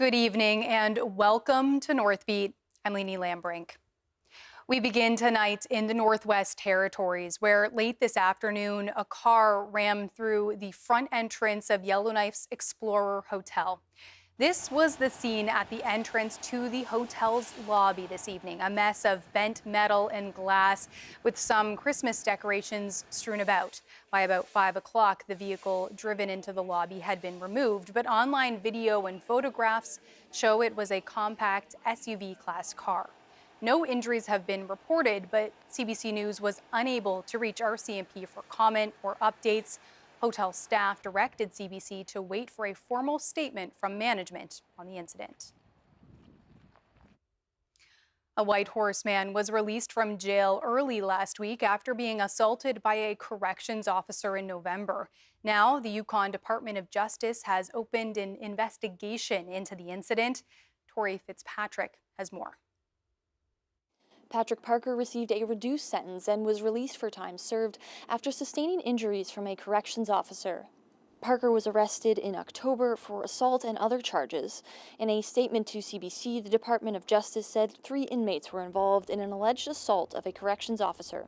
Good evening and welcome to Northbeat. I'm Lainey Lambrink. We begin tonight in the Northwest Territories, where late this afternoon, a car rammed through the front entrance of Yellowknife's Explorer Hotel. This was the scene at the entrance to the hotel's lobby this evening, a mess of bent metal and glass with some Christmas decorations strewn about. By about 5 o'clock, the vehicle driven into the lobby had been removed, but online video and photographs show it was a compact SUV-class car. No injuries have been reported, but CBC News was unable to reach RCMP for comment or updates. Hotel staff directed CBC to wait for a formal statement from management on the incident. A White Horse man was released from jail early last week after being assaulted by a corrections officer in November. Now, the Yukon Department of Justice has opened an investigation into the incident. Tori Fitzpatrick has more. Patrick Parker received a reduced sentence and was released for time served after sustaining injuries from a corrections officer. Parker was arrested in October for assault and other charges. In a statement to CBC, the Department of Justice said 3 inmates were involved in an alleged assault of a corrections officer.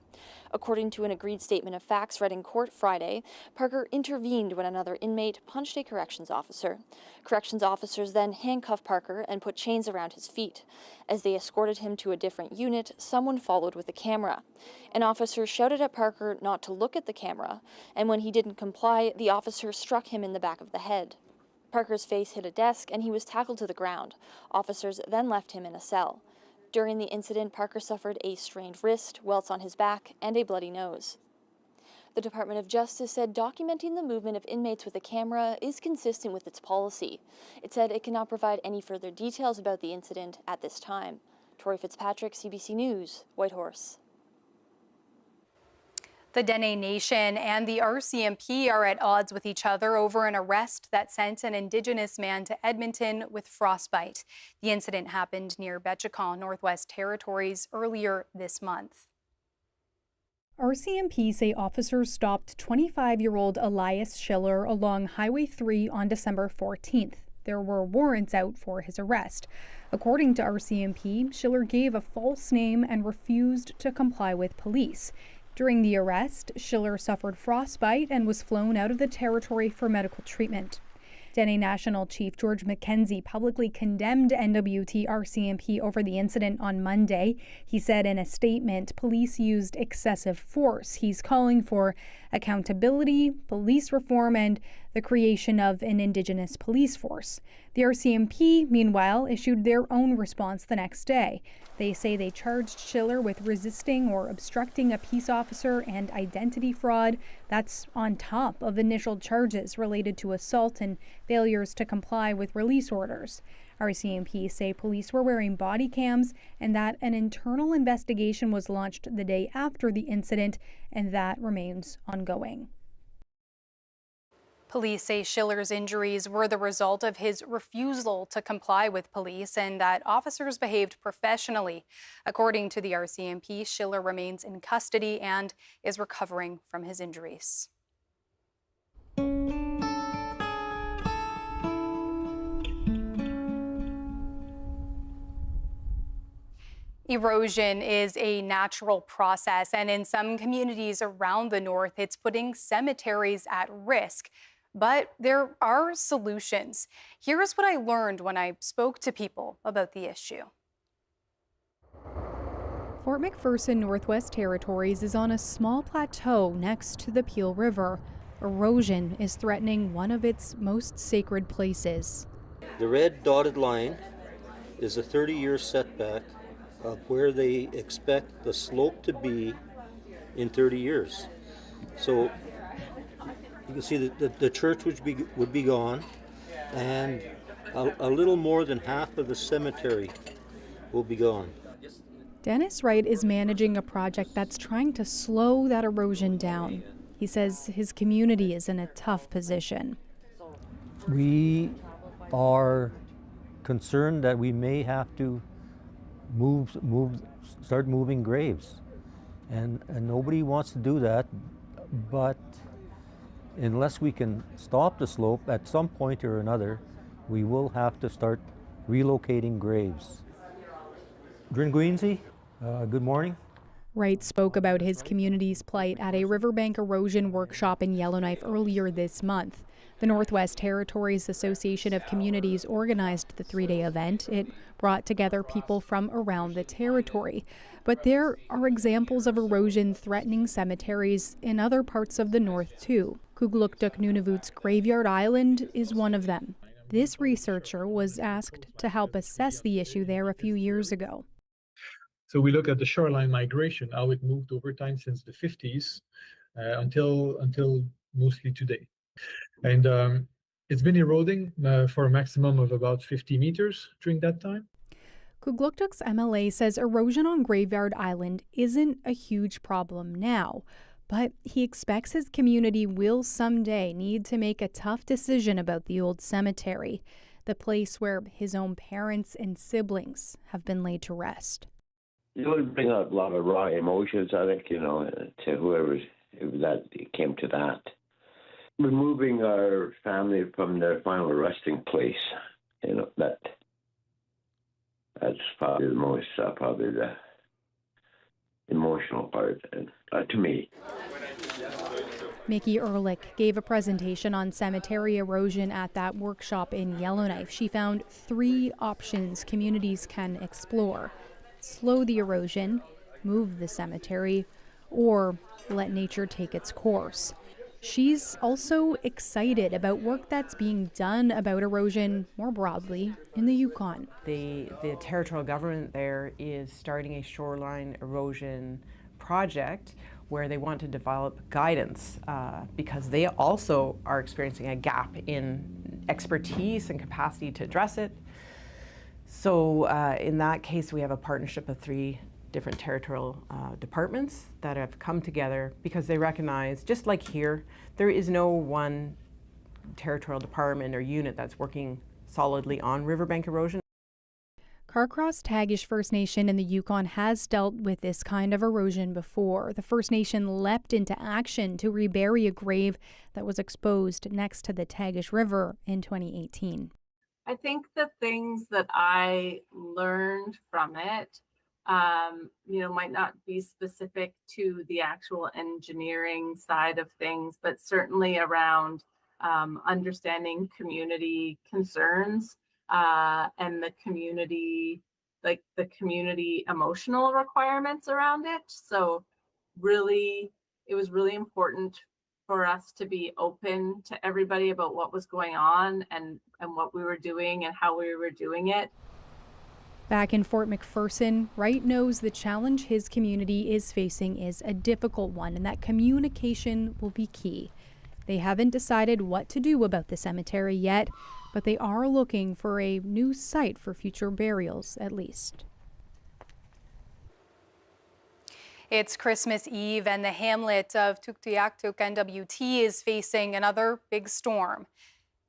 According to an agreed statement of facts read in court Friday, Parker intervened when another inmate punched a corrections officer. Corrections officers then handcuffed Parker and put chains around his feet. As they escorted him to a different unit, someone followed with a camera. An officer shouted at Parker not to look at the camera, and when he didn't comply, the officer struck him in the back of the head. Parker's face hit a desk and he was tackled to the ground. Officers then left him in a cell. During the incident, Parker suffered a strained wrist, welts on his back, and a bloody nose. The Department of Justice said documenting the movement of inmates with a camera is consistent with its policy. It said it cannot provide any further details about the incident at this time. Tori Fitzpatrick, CBC News, Whitehorse. The Dene Nation and the RCMP are at odds with each other over an arrest that sent an Indigenous man to Edmonton with frostbite. The incident happened near Betchicon, Northwest Territories, earlier this month. RCMP say officers stopped 25-year-old Elias Schiller along Highway 3 on December 14th. There were warrants out for his arrest. According to RCMP, Schiller gave a false name and refused to comply with police. During the arrest, Schiller suffered frostbite and was flown out of the territory for medical treatment. Dene National Chief George McKenzie publicly condemned NWT RCMP over the incident on Monday. He said in a statement, police used excessive force. He's calling for accountability, police reform, and the creation of an Indigenous police force. The RCMP, meanwhile, issued their own response the next day. They say they charged Schiller with resisting or obstructing a peace officer and identity fraud. That's on top of initial charges related to assault and failures to comply with release orders. RCMP say police were wearing body cams and that an internal investigation was launched the day after the incident, and that remains ongoing. Police say Schiller's injuries were the result of his refusal to comply with police and that officers behaved professionally. According to the RCMP, Schiller remains in custody and is recovering from his injuries. Erosion is a natural process, and in some communities around the north, it's putting cemeteries at risk. But there are solutions. Here's what I learned when I spoke to people about the issue. Fort McPherson, Northwest Territories is on a small plateau next to the Peel River. Erosion is threatening one of its most sacred places. The red dotted line is a 30-year setback of where they expect the slope to be in 30 years. So you can see that the church would be gone, and a little more than half of the cemetery will be gone. Dennis Wright is managing a project that's trying to slow that erosion down. He says his community is in a tough position. We are concerned that we may have to start moving graves, and nobody wants to do that, but unless we can stop the slope at some point or another, we will have to start relocating graves. Dringweensi, good morning. Wright spoke about his community's plight at a riverbank erosion workshop in Yellowknife earlier this month. The Northwest Territories Association of Communities organized the three-day event. It brought together people from around the territory. But there are examples of erosion threatening cemeteries in other parts of the north, too. Tuktoyaktuk Nunavut's Graveyard Island is one of them. This researcher was asked to help assess the issue there a few years ago. So we look at the shoreline migration, how it moved over time since the 50s until mostly today. And it's been eroding for a maximum of about 50 meters during that time. Tuktoyaktuk's MLA says erosion on Graveyard Island isn't a huge problem now, but he expects his community will someday need to make a tough decision about the old cemetery, the place where his own parents and siblings have been laid to rest. It would bring up a lot of raw emotions, I think, to whoever that came to that. Removing our family from their final resting place, that's probably the most, probably the emotional part to me. Mickey Ehrlich gave a presentation on cemetery erosion at that workshop in Yellowknife. She found 3 options communities can explore: slow the erosion, move the cemetery, or let nature take its course. She's also excited about work that's being done about erosion more broadly in the Yukon. The territorial government there is starting a shoreline erosion project where they want to develop guidance because they also are experiencing a gap in expertise and capacity to address it. So in that case, we have a partnership of 3 different territorial departments that have come together because they recognize, just like here, there is no one territorial department or unit that's working solidly on riverbank erosion. Carcross Tagish First Nation in the Yukon has dealt with this kind of erosion before. The First Nation leapt into action to rebury a grave that was exposed next to the Tagish River in 2018. I think the things that I learned from it might not be specific to the actual engineering side of things, but certainly around understanding community concerns and the community emotional requirements around it. So really, it was really important for us to be open to everybody about what was going on and what we were doing and how we were doing it. Back in Fort McPherson, Wright knows the challenge his community is facing is a difficult one and that communication will be key. They haven't decided what to do about the cemetery yet, but they are looking for a new site for future burials, at least. It's Christmas Eve and the hamlet of Tuktoyaktuk NWT is facing another big storm.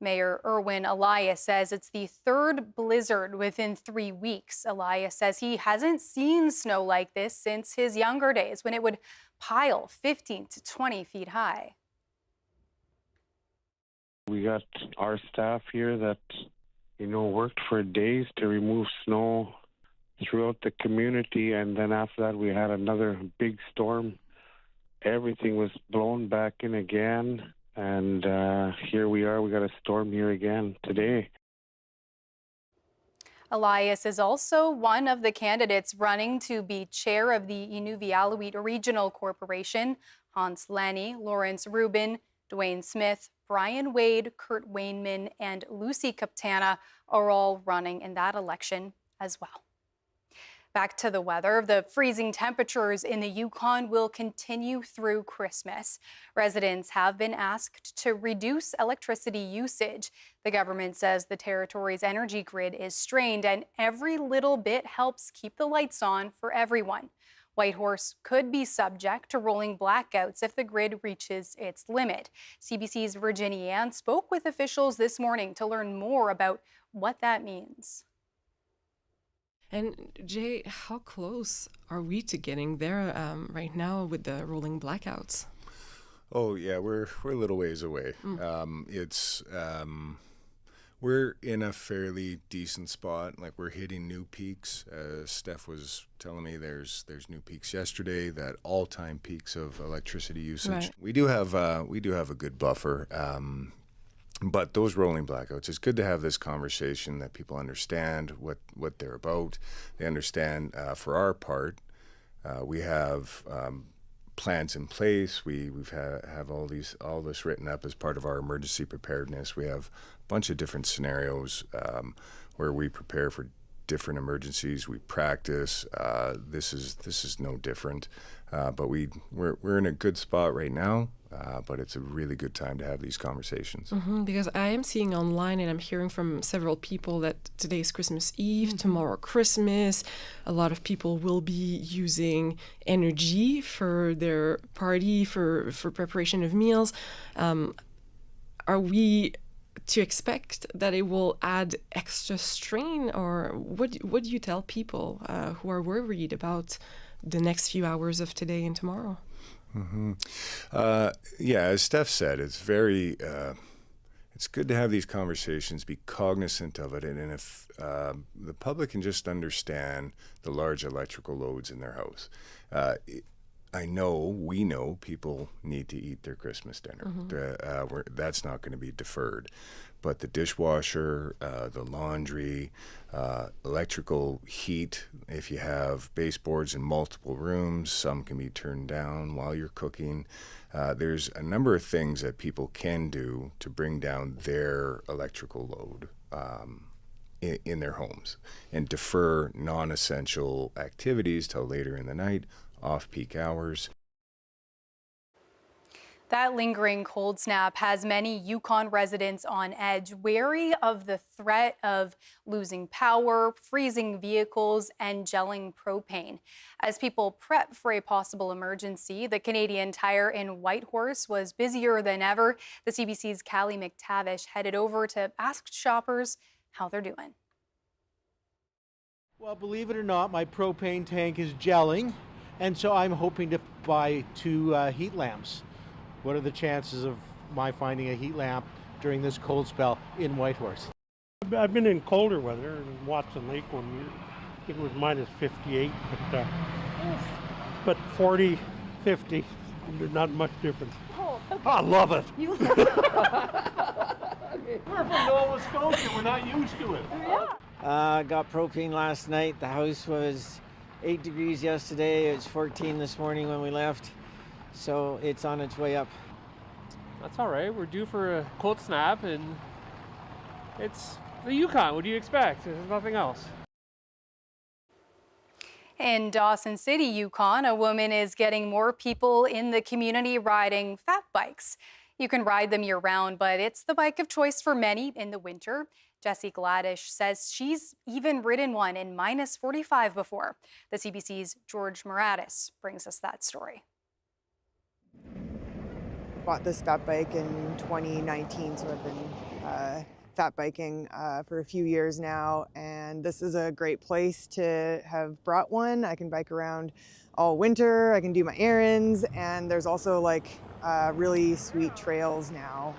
Mayor Erwin Elias says it's the 3rd blizzard within 3 weeks. Elias says he hasn't seen snow like this since his younger days when it would pile 15 to 20 feet high. We got our staff here that, worked for days to remove snow throughout the community, and then after that we had another big storm. Everything was blown back in again, and here we are. We got a storm here again today. Elias is also one of the candidates running to be chair of the Inuvialuit Regional Corporation. Hans Lanny, Lawrence Rubin, Dwayne Smith, Brian Wade, Kurt Wainman, and Lucy Kaptana are all running in that election as well. Back to the weather. The freezing temperatures in the Yukon will continue through Christmas. Residents have been asked to reduce electricity usage. The government says the territory's energy grid is strained and every little bit helps keep the lights on for everyone. Whitehorse could be subject to rolling blackouts if the grid reaches its limit. CBC's Virginia Ann spoke with officials this morning to learn more about what that means. And Jay, how close are we to getting there right now with the rolling blackouts? Oh yeah, we're a little ways away. We're in a fairly decent spot. Like, we're hitting new peaks. Steph was telling me there's new peaks yesterday, that all-time peaks of electricity usage. Right. We do have a good buffer. But those rolling blackouts, it's good to have this conversation that people understand what they're about. They understand, for our part, we have plans in place. We've have all this written up as part of our emergency preparedness. We have a bunch of different scenarios where we prepare for different emergencies. We practice. This is no different. But we're in a good spot right now. But it's a really good time to have these conversations. Because I am seeing online and I'm hearing from several people that today's Christmas Eve, tomorrow Christmas. A lot of people will be using energy for their party, for preparation of meals. Are we to expect that it will add extra strain, or what do you tell people who are worried about the next few hours of today and tomorrow? Yeah, as Steph said, it's very, it's good to have these conversations, be cognizant of it, and if the public can just understand the large electrical loads in their house. We know people need to eat their Christmas dinner. That's not going to be deferred. But the dishwasher, the laundry, electrical heat, if you have baseboards in multiple rooms, some can be turned down while you're cooking. There's a number of things that people can do to bring down their electrical load in their homes and defer non-essential activities till later in the night, off-peak hours. That lingering cold snap has many Yukon residents on edge, wary of the threat of losing power, freezing vehicles, and gelling propane. As people prep for a possible emergency, the Canadian Tire in Whitehorse was busier than ever. The CBC's Callie McTavish headed over to ask shoppers how they're doing. Well, believe it or not, my propane tank is gelling, and so I'm hoping to buy 2 heat lamps. What are the chances of my finding a heat lamp during this cold spell in Whitehorse? I've been in colder weather in Watson Lake 1 year. I think it was minus 58, but 40, 50, there's not much difference. Oh, okay. I love it. You We're from Nova Scotia. We're not used to it. Yeah. Got propane last night. The house was 8 degrees yesterday. It was 14 this morning when we left. So it's on its way up. That's all right. We're due for a cold snap, and it's the Yukon. What do you expect? There's nothing else. In Dawson City, Yukon, a woman is getting more people in the community riding fat bikes. You can ride them year-round, but it's the bike of choice for many in the winter. Jessie Gladish says she's even ridden one in minus 45 before. The CBC's George Moratis brings us that story. Bought this fat bike in 2019, so I've been fat biking for a few years now, and this is a great place to have brought one. I can bike around all winter, I can do my errands, and there's also like really sweet trails now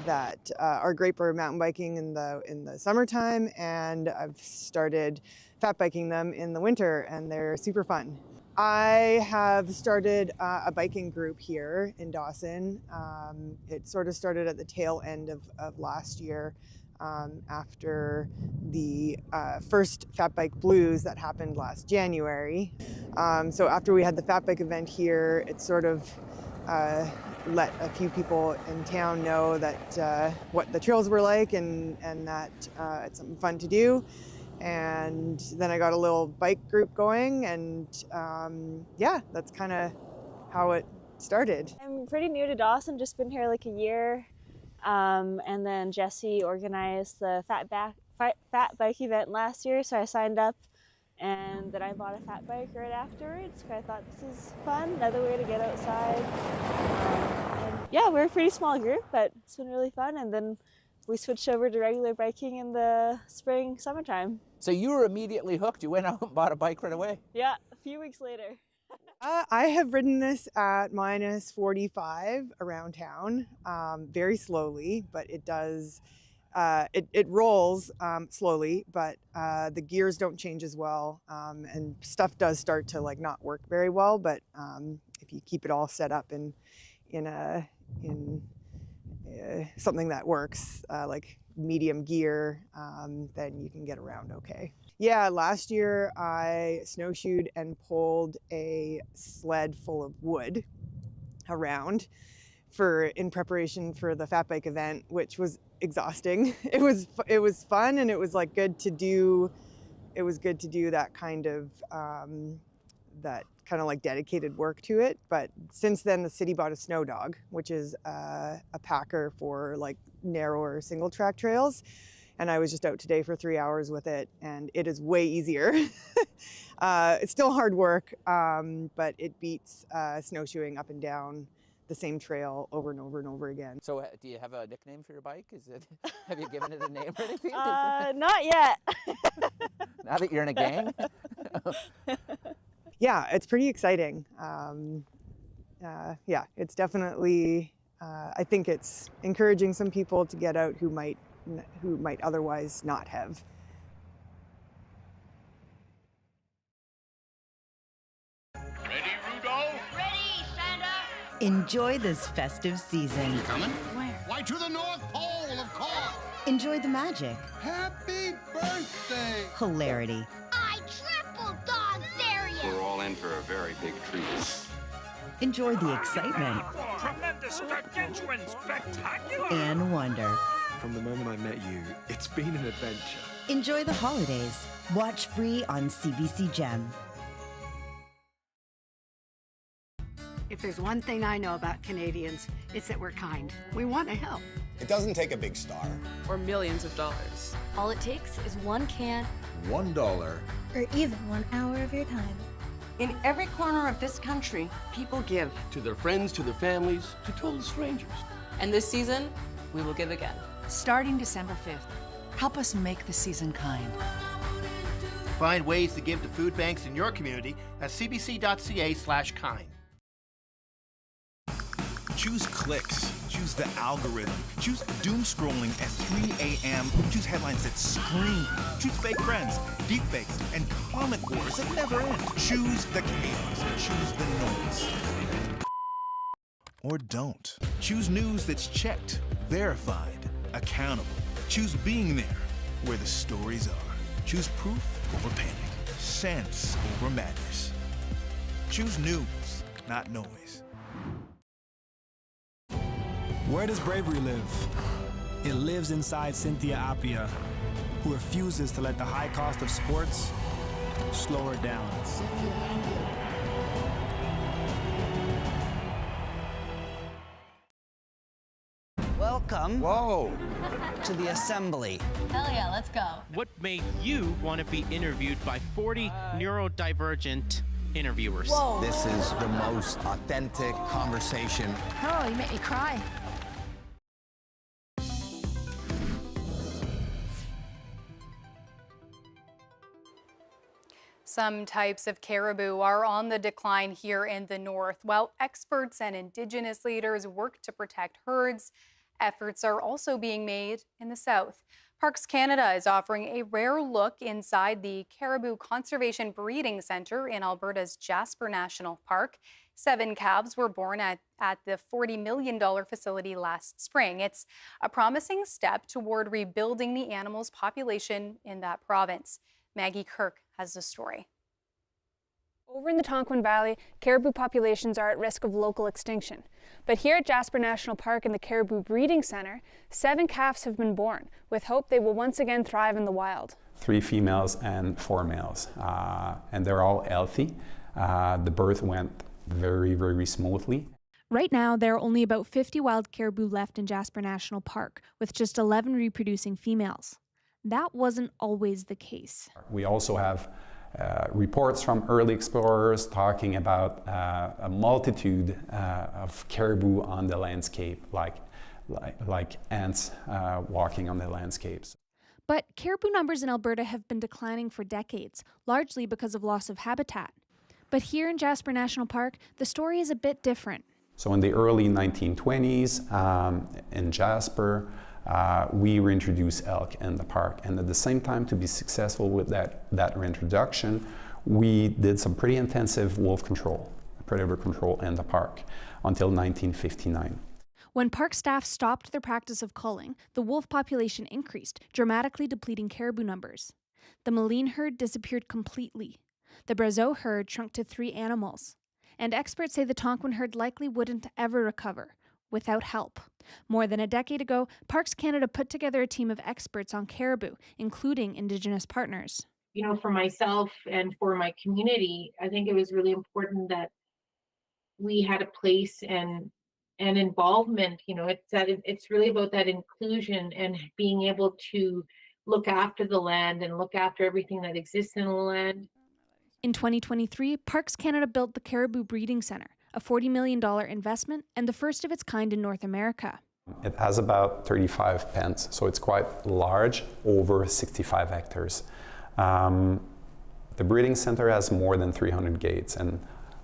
that are great for mountain biking in the summertime, and I've started fat biking them in the winter, and they're super fun. I have started a biking group here in Dawson. It sort of started at the tail end of last year after the first Fat Bike Blues that happened last January. So after we had the Fat Bike event here, it sort of let a few people in town know that what the trails were like and that it's something fun to do. And then I got a little bike group going, and yeah, that's kind of how it started. I'm pretty new to Dawson, just been here like a year, and then Jessie organized the fat bike event last year, so I signed up, and then I bought a fat bike right afterwards because I thought this is fun, another way to get outside. And yeah, we're a pretty small group, but it's been really fun, and then we switched over to regular biking in the spring, summertime. So you were immediately hooked. You went out and bought a bike right away. Yeah, a few weeks later. I have ridden this at minus 45 around town, very slowly, but it does it rolls slowly, but the gears don't change as well, and stuff does start to like not work very well. But if you keep it all set up in something that works, like medium gear, then you can get around okay. Yeah, last year I snowshoed and pulled a sled full of wood around in preparation for the fat bike event, which was exhausting. It was fun, and it was like good to do. It was good to do that kind of like dedicated work to it. But since then, the city bought a snow dog, which is a packer for like narrower single track trails. And I was just out today for 3 hours with it, and it is way easier. It's still hard work, but it beats snowshoeing up and down the same trail over and over and over again. So do you have a nickname for your bike? Have you given it a name or anything? Not yet. Now that you're in a gang? Yeah, it's pretty exciting. Yeah, it's definitely, I think it's encouraging some people to get out who might otherwise not have. Ready, Rudolph? Ready, Santa. Enjoy this festive season. Coming? Where? Why, to the North Pole, of course. Enjoy the magic, Happy birthday! hilarity, I triple dog dare you. We're all in for a very big treat. enjoy the excitement, Tremendous, gargantuan, spectacular! and wonder. From the moment I met you, it's been an adventure. Enjoy the holidays. Watch free on CBC Gem. If there's one thing I know about Canadians, it's that we're kind. We want to help. It doesn't take a big star. Or millions of dollars. All it takes is one can. $1. Or even 1 hour of your time. In every corner of this country, people give. To their friends, to their families, to total strangers. And this season, we will give again. Starting December 5th, help us make the season kind. Find ways to give to food banks in your community at cbc.ca/kind. Choose clicks. Choose the algorithm. Choose doom scrolling at 3 a.m. Choose headlines that scream. Choose fake friends, deep fakes, and comic wars that never end. Choose the chaos. Choose the noise. Or don't. Choose news that's checked, verified, accountable. Choose being there where the stories are. Choose proof over panic. Sense over madness. Choose news, not noise. Where does bravery live? It lives inside Cynthia Appia, who refuses to let the high cost of sports slow her down. Welcome to the assembly. Hell yeah, let's go. What made you want to be interviewed by 40 neurodivergent interviewers? Whoa. This is the most authentic conversation. Oh, you make me cry. Some types of caribou are on the decline here in the north. While experts and Indigenous leaders work to protect herds, efforts are also being made in the south. Parks Canada is offering a rare look inside the Caribou Conservation Breeding Centre in Alberta's Jasper National Park. 7 calves were born at the $40 million facility last spring. It's a promising step toward rebuilding the animal's population in that province. Maggie Kirk has the story. Over in the Tonquin Valley, caribou populations are at risk of local extinction. But here at Jasper National Park in the Caribou Breeding Centre, 7 calves have been born, with hope they will once again thrive in the wild. 3 females and 4 males, and they're all healthy. The birth went very, very smoothly. Right now, there are only about 50 wild caribou left in Jasper National Park, with just 11 reproducing females. That wasn't always the case. We also have reports from early explorers talking about a multitude of caribou on the landscape, like ants walking on the landscapes. But caribou numbers in Alberta have been declining for decades, largely because of loss of habitat. But here in Jasper National Park, the story is a bit different. So in the early 1920s in Jasper, we reintroduce elk in the park. And at the same time, to be successful with that reintroduction, we did some pretty intensive wolf control, predator control in the park until 1959. When park staff stopped their practice of culling, the wolf population increased, dramatically depleting caribou numbers. The Maligne herd disappeared completely. The Brazeau herd shrunk to 3 animals. And experts say the Tonquin herd likely wouldn't ever recover without help. More than a decade ago, Parks Canada put together a team of experts on caribou, including Indigenous partners. You know, for myself and for my community, I think it was really important that we had a place and involvement. You know, it's really about that inclusion and being able to look after the land and look after everything that exists in the land. In 2023, Parks Canada built the Caribou Breeding Center, a $40 million investment and the first of its kind in North America. It has about 35 pens, so it's quite large, over 65 hectares. The breeding center has more than 300 gates, and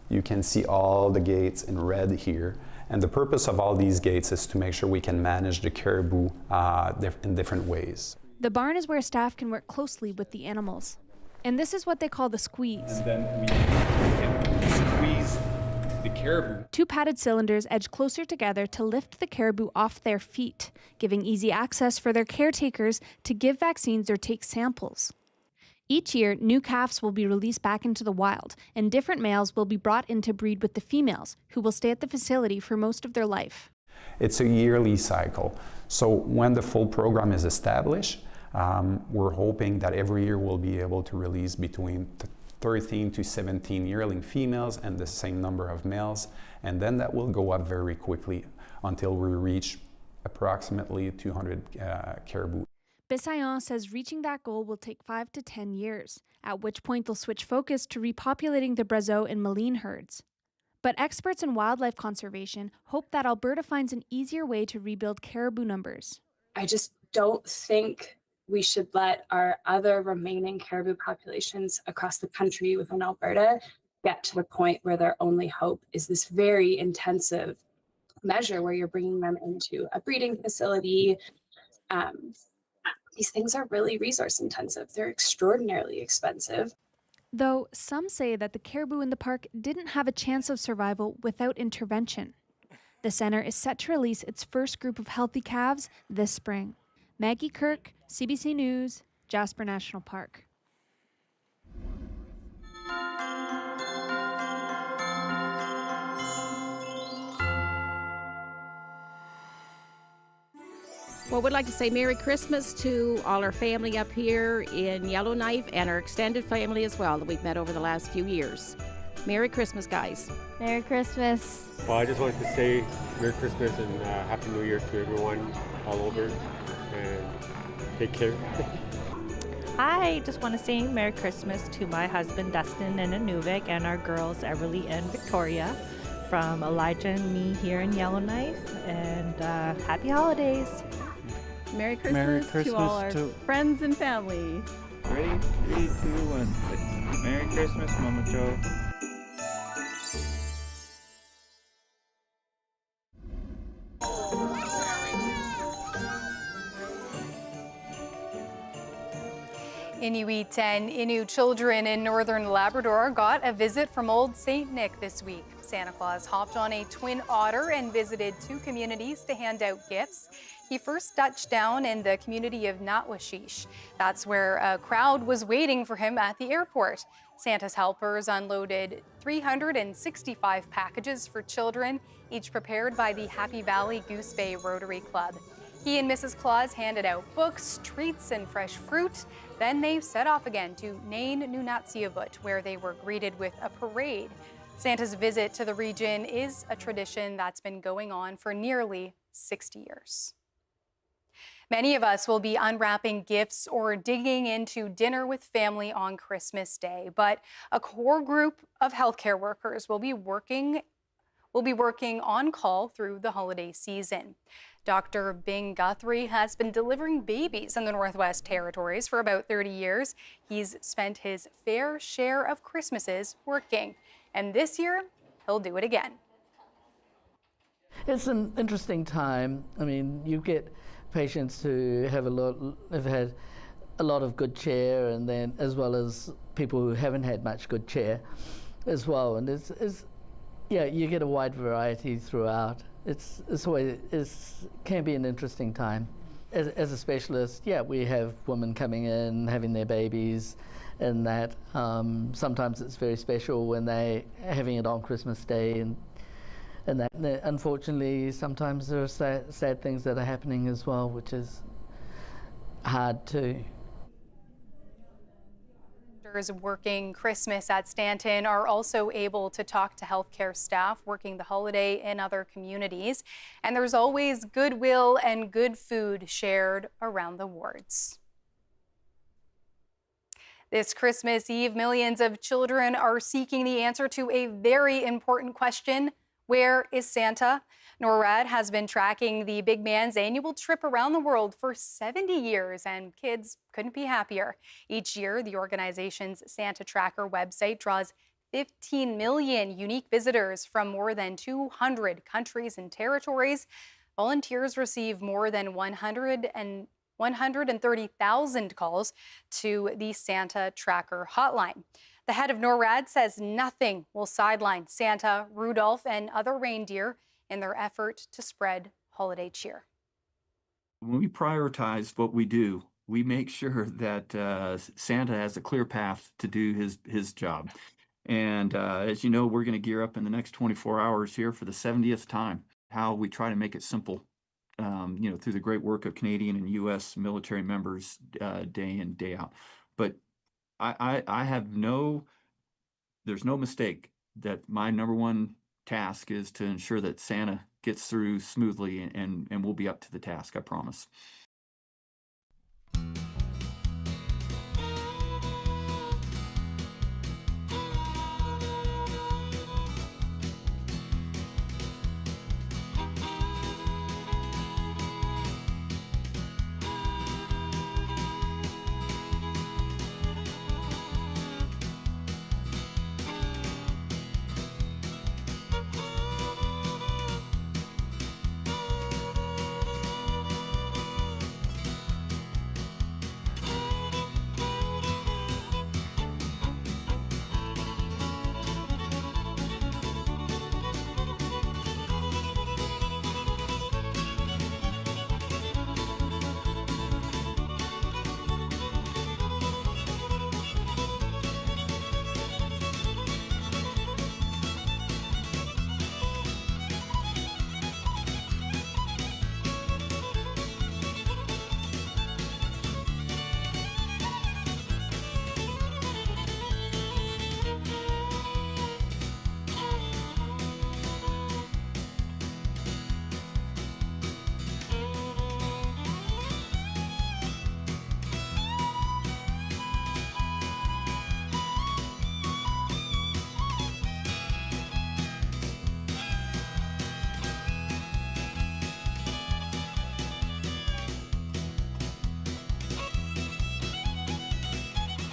you can see all the gates in red here. And the purpose of all these gates is to make sure we can manage the caribou in different ways. The barn is where staff can work closely with the animals. And this is what they call the squeeze. And then we can squeeze the caribou. 2 padded cylinders edge closer together to lift the caribou off their feet, giving easy access for their caretakers to give vaccines or take samples. Each year, new calves will be released back into the wild, and different males will be brought in to breed with the females, who will stay at the facility for most of their life. It's a yearly cycle. So when the full program is established, we're hoping that every year we'll be able to release between 13 to 17 yearling females and the same number of males, and then that will go up very quickly until we reach approximately 200 caribou. Bissayon says reaching that goal will take 5 to 10 years, at which point they'll switch focus to repopulating the Brazeau and Maligne herds. But experts in wildlife conservation hope that Alberta finds an easier way to rebuild caribou numbers. I just don't think we should let our other remaining caribou populations across the country within Alberta get to the point where their only hope is this very intensive measure where you're bringing them into a breeding facility. These things are really resource intensive. They're extraordinarily expensive. Though some say that the caribou in the park didn't have a chance of survival without intervention. The center is set to release its first group of healthy calves this spring. Maggie Kirk, CBC News, Jasper National Park. Well, we'd like to say Merry Christmas to all our family up here in Yellowknife and our extended family as well that we've met over the last few years. Merry Christmas, guys. Merry Christmas. Well, I just wanted to say Merry Christmas and Happy New Year to everyone all over, and take care. I just want to say Merry Christmas to my husband Dustin in Inuvik and our girls Everly and Victoria from Elijah and me here in Yellowknife, and happy holidays. Merry Christmas to all our friends and family. Ready? 3, 2, 1. Merry Christmas, Mama Joe. Inuit and Innu children in northern Labrador got a visit from Old St. Nick this week. Santa Claus hopped on a twin otter and visited 2 communities to hand out gifts. He first touched down in the community of Natwashish. That's where a crowd was waiting for him at the airport. Santa's helpers unloaded 365 packages for children, each prepared by the Happy Valley Goose Bay Rotary Club. He and Mrs. Claus handed out books, treats, and fresh fruit. Then they set off again to Nain Nunatsiavut, where they were greeted with a parade. Santa's visit to the region is a tradition that's been going on for nearly 60 years. Many of us will be unwrapping gifts or digging into dinner with family on Christmas Day, but a core group of healthcare workers will be working on call through the holiday season. Dr. Bing Guthrie has been delivering babies in the Northwest Territories for about 30 years. He's spent his fair share of Christmases working, and this year he'll do it again. It's an interesting time. I mean, you get patients who have had a lot of good cheer, and then as well as people who haven't had much good cheer as well. And yeah, you get a wide variety throughout. It's can be an interesting time. As a specialist, yeah, we have women coming in, having their babies, and that sometimes it's very special when they're having it on Christmas Day, and that. And unfortunately, sometimes there are sad things that are happening as well, which is hard too. Working Christmas at Stanton are also able to talk to healthcare staff working the holiday in other communities. And there's always goodwill and good food shared around the wards. This Christmas Eve, millions of children are seeking the answer to a very important question. Where is Santa? NORAD has been tracking the big man's annual trip around the world for 70 years, and kids couldn't be happier. Each year, the organization's Santa Tracker website draws 15 million unique visitors from more than 200 countries and territories. Volunteers receive more than 130,000 calls to the Santa Tracker hotline. The head of NORAD says nothing will sideline Santa, Rudolph, and other reindeer in their effort to spread holiday cheer. When we prioritize what we do, we make sure that Santa has a clear path to do his job. And as you know, we're going to gear up in the next 24 hours here for the 70th time. How we try to make it simple, through the great work of Canadian and U.S. military members day in, day out. But there's no mistake that my number one task is to ensure that Santa gets through smoothly, and we'll be up to the task, I promise.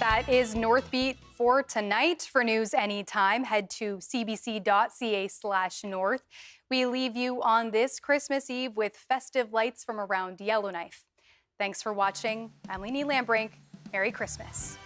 That is Northbeat for tonight. For news anytime, head to cbc.ca/north. We leave you on this Christmas Eve with festive lights from around Yellowknife. Thanks for watching. I'm Lainey Lambrink. Merry Christmas.